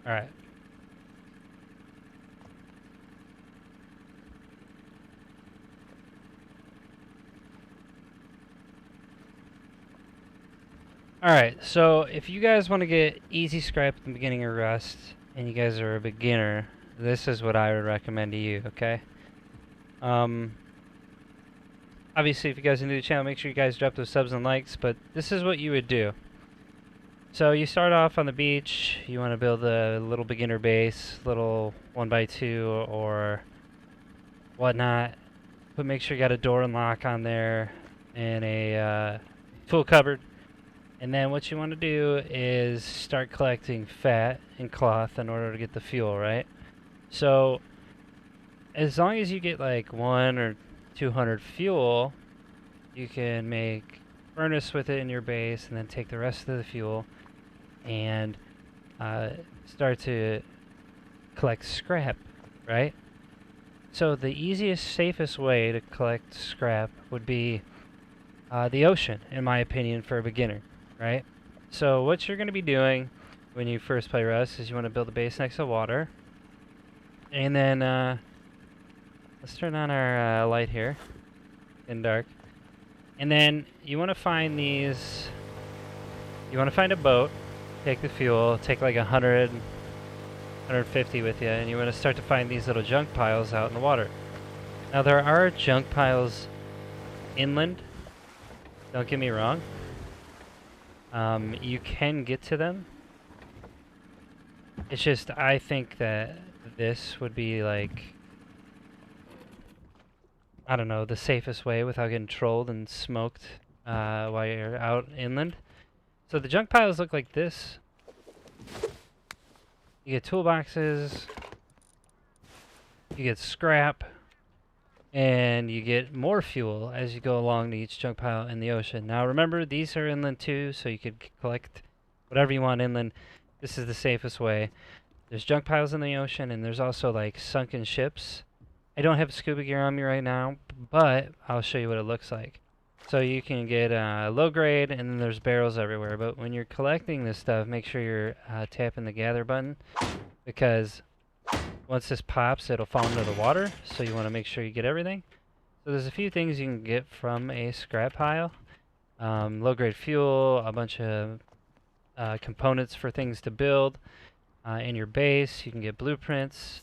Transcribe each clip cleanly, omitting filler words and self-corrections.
Alright. Alright, so if you guys want to get easy scrap at the beginning of Rust, and you guys are a beginner, this is what I would recommend to you, okay? Obviously, if you guys are new to the channel, make sure you guys drop those subs and likes, but this is what you would do. So you start off on the beach, you want to build a little beginner base, little 1x2 or whatnot, but make sure you got a door and lock on there and a tool cupboard. And then what you want to do is start collecting fat and cloth in order to get the fuel, right? So as long as you get like 1 or 200 fuel, you can make furnace with it in your base and then take the rest of the fuel and start to collect scrap, right? So the easiest, safest way to collect scrap would be the ocean, in my opinion, for a beginner, right? So what you're going to be doing when you first play Rust is you want to build a base next to water, and then let's turn on our light here in dark, and then you want to find these. You want to find a boat, take the fuel, take like 100, 150 with you, and you want to start to find these little junk piles out in the water. Now there are junk piles inland, don't get me wrong. You can get to them. It's just, I think that this would be like, I don't know, the safest way without getting trolled and smoked while you're out inland. So the junk piles look like this. You get toolboxes, you get scrap, and you get more fuel as you go along to each junk pile in the ocean. Now remember, these are inland too, so you could collect whatever you want inland. This is the safest way. There's junk piles in the ocean, and there's also like sunken ships. I don't have scuba gear on me right now, but I'll show you what it looks like. So you can get low grade, and then there's barrels everywhere. But when you're collecting this stuff, make sure you're tapping the gather button, because once this pops, it'll fall into the water. So you want to make sure you get everything. So there's a few things you can get from a scrap pile. Low grade fuel, a bunch of components for things to build in your base. You can get blueprints,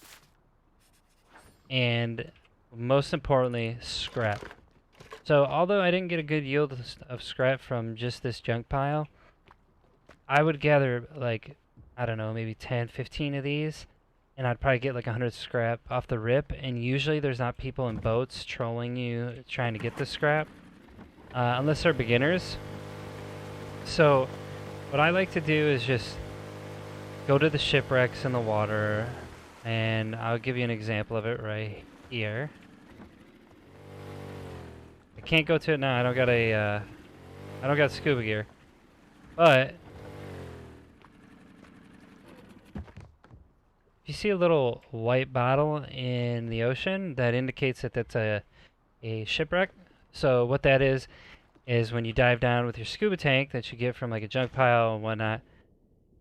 and most importantly, scrap. So although I didn't get a good yield of scrap from just this junk pile, I would gather like, I don't know, maybe 10, 15 of these, and I'd probably get like 100 scrap off the rip. And usually there's not people in boats trolling you trying to get the scrap, unless they're beginners. So what I like to do is just go to the shipwrecks in the water, and I'll give you an example of it right here. I can't go to it now. I don't got scuba gear. But if you see a little white bottle in the ocean, that indicates that that's a shipwreck. So what that is when you dive down with your scuba tank that you get from like a junk pile and whatnot,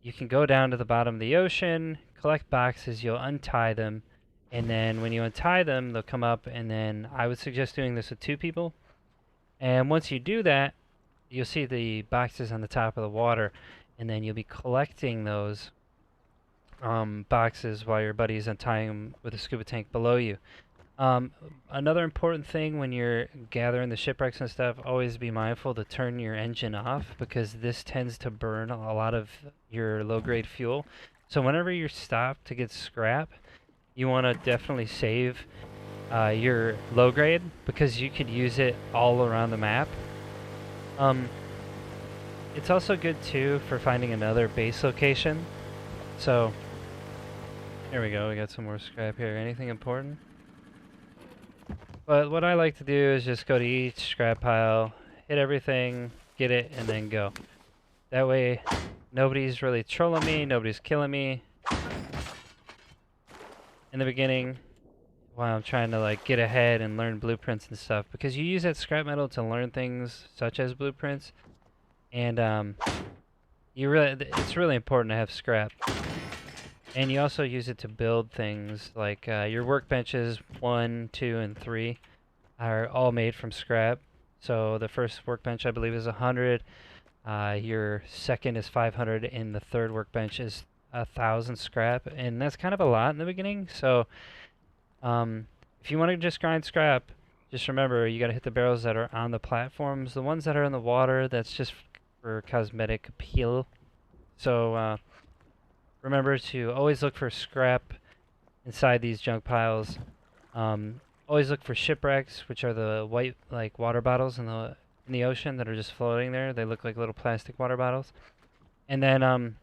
you can go down to the bottom of the ocean, collect boxes, you'll untie them, and then when you untie them, they'll come up, and then I would suggest doing this with 2 people. And once you do that, you'll see the boxes on the top of the water, and then you'll be collecting those boxes while your buddy's untying them with a scuba tank below you. Another important thing when you're gathering the shipwrecks and stuff, always be mindful to turn your engine off, because this tends to burn a lot of your low-grade fuel. So whenever you stop to get scrap, you want to definitely save your low grade, because you could use it all around the map. It's also good too for finding another base location. So here we go, we got some more scrap here. Anything important? But what I like to do is just go to each scrap pile, hit everything, get it, and then go. That way nobody's really trolling me, nobody's killing me in the beginning while I'm trying to like get ahead and learn blueprints and stuff, because you use that scrap metal to learn things such as blueprints, and it's really important to have scrap. And you also use it to build things like your workbenches 1, 2, and 3 are all made from scrap. So the first workbench I believe is 100, your second is 500, and the third workbench is 1,000 scrap. And that's kind of a lot in the beginning. So if you want to just grind scrap, just remember you got to hit the barrels that are on the platforms. The ones that are in the water, that's just for cosmetic appeal. So remember to always look for scrap inside these junk piles. Always look for shipwrecks, which are the white like water bottles in the ocean that are just floating there. They look like little plastic water bottles. And then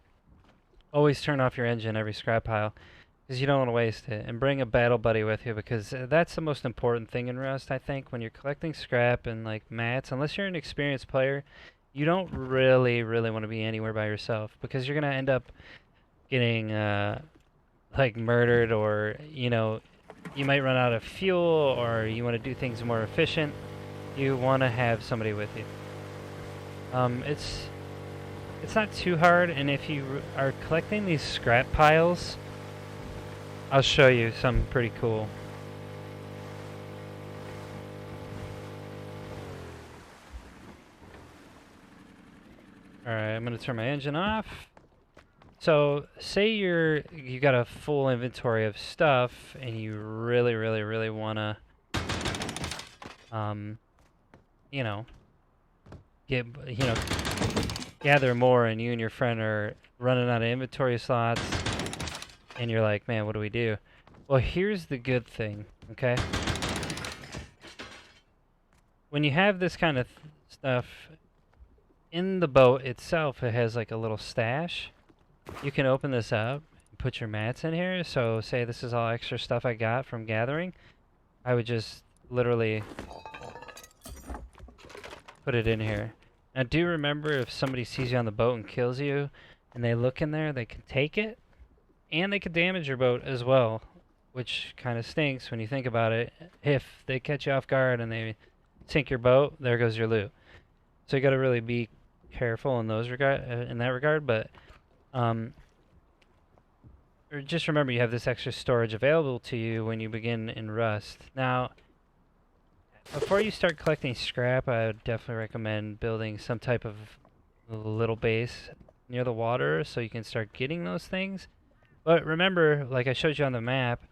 always turn off your engine every scrap pile because you don't want to waste it. And bring a battle buddy with you because that's the most important thing in Rust, I think, when you're collecting scrap and like mats. Unless you're an experienced player, you don't really want to be anywhere by yourself because you're gonna end up getting like murdered, or you might run out of fuel, or you want to do things more efficient. You want to have somebody with you. It's not too hard, and if you are collecting these scrap piles, I'll show you something pretty cool. Alright, I'm gonna turn my engine off. So, say you got a full inventory of stuff, and you really wanna, you know, gather more, and you and your friend are running out of inventory slots, and you're like, man, what do we do? Well, here's the good thing, okay? When you have this kind of stuff in the boat itself, it has like a little stash. You can open this up and put your mats in here. So say this is all extra stuff I got from gathering. I would just literally put it in here. Now do remember, if somebody sees you on the boat and kills you and they look in there, they can take it and they could damage your boat as well, which kind of stinks when you think about it. If they catch you off guard and they sink your boat, there goes your loot. So you got to really be careful in that regard, but or just remember you have this extra storage available to you when you begin in Rust. Now, before you start collecting scrap, I would definitely recommend building some type of little base near the water so you can start getting those things. But remember, like I showed you on the map,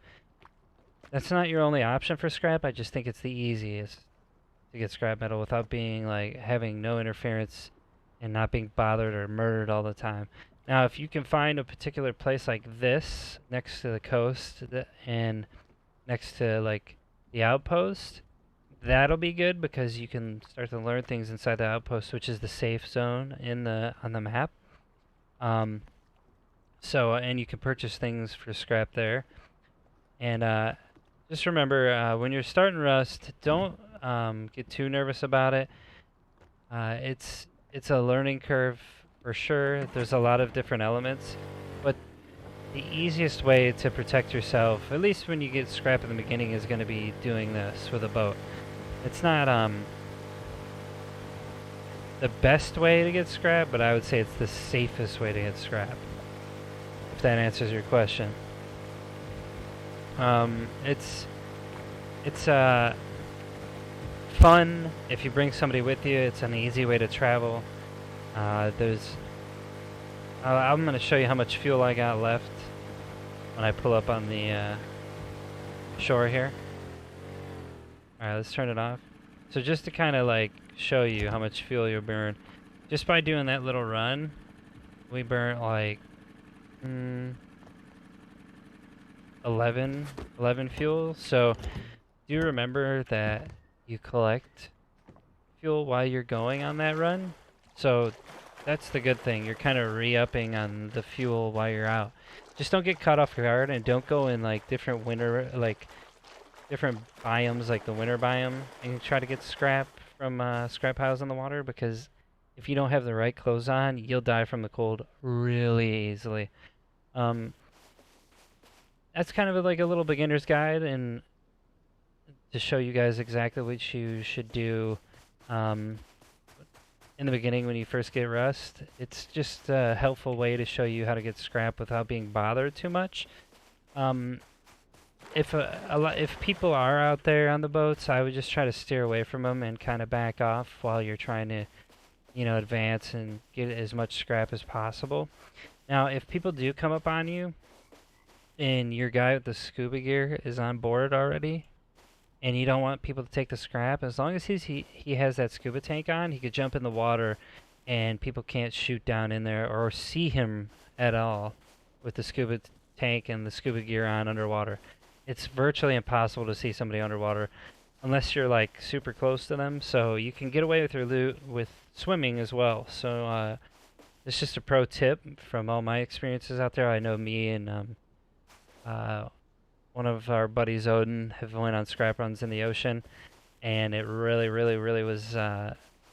that's not your only option for scrap. I just think it's the easiest to get scrap metal without being like having no interference and not being bothered or murdered all the time. Now, if you can find a particular place like this next to the coast and next to like the outpost, that'll be good because you can start to learn things inside the outpost, which is the safe zone on the map. And you can purchase things for scrap there. And just remember, when you're starting Rust, don't get too nervous about it. It's a learning curve for sure. There's a lot of different elements, but the easiest way to protect yourself, at least when you get scrap in the beginning, is going to be doing this with a boat. It's not the best way to get scrap, but I would say it's the safest way to get scrap, if that answers your question. It's fun if you bring somebody with you. It's an easy way to travel. I'm going to show you how much fuel I got left when I pull up on the shore here. Alright, let's turn it off. So just to kind of like show you how much fuel you burn, just by doing that little run, we burnt like 11 fuel. So do remember that you collect fuel while you're going on that run. So that's the good thing. You're kind of re-upping on the fuel while you're out. Just don't get caught off guard, and don't go in like different biomes, like the winter biome, and try to get scrap from scrap piles in the water, because if you don't have the right clothes on, you'll die from the cold really easily. That's kind of like a little beginner's guide, and to show you guys exactly what you should do in the beginning when you first get Rust. It's just a helpful way to show you how to get scrap without being bothered too much. Um, if people are out there on the boats, I would just try to steer away from them and kind of back off while you're trying to, advance and get as much scrap as possible. Now, if people do come up on you and your guy with the scuba gear is on board already, and you don't want people to take the scrap, as long as he has that scuba tank on, he could jump in the water and people can't shoot down in there or see him at all with the scuba tank and the scuba gear on underwater. It's virtually impossible to see somebody underwater unless you're like super close to them, so you can get away with your loot with swimming as well. So it's just a pro tip from all my experiences out there. I know me and uh, one of our buddies, Odin, have went on scrap runs in the ocean, and it really, really, really was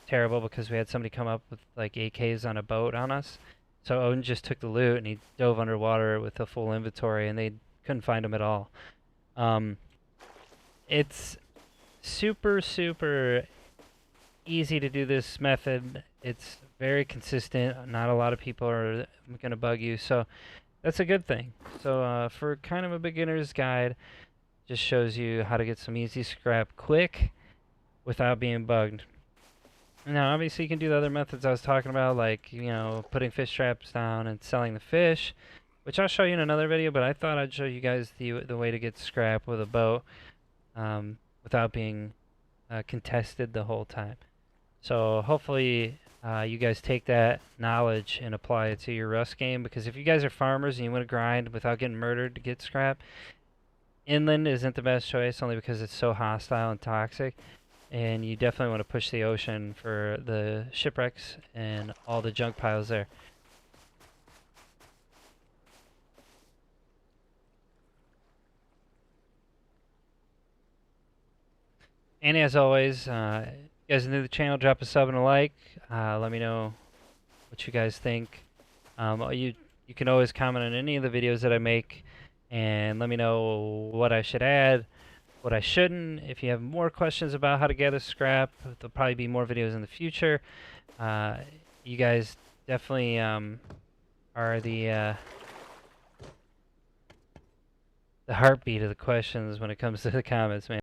terrible because we had somebody come up with like AKs on a boat on us. So Odin just took the loot and he dove underwater with a full inventory, and they couldn't find him at all. Um, it's super, super easy to do this method. It's very consistent. Not a lot of people are going to bug you, so that's a good thing. So for kind of a beginner's guide, just shows you how to get some easy scrap quick without being bugged. Now, obviously, you can do the other methods I was talking about, like, putting fish traps down and selling the fish, which I'll show you in another video, but I thought I'd show you guys the way to get scrap with a boat without being contested the whole time. So hopefully you guys take that knowledge and apply it to your Rust game, because if you guys are farmers and you want to grind without getting murdered to get scrap, inland isn't the best choice, only because it's so hostile and toxic. And you definitely want to push the ocean for the shipwrecks and all the junk piles there. And as always, you guys are new to the channel, drop a sub and a like. Let me know what you guys think. You can always comment on any of the videos that I make and let me know what I should add, what I shouldn't. If you have more questions about how to gather scrap, there'll probably be more videos in the future. You guys definitely are the heartbeat of the questions when it comes to the comments, man.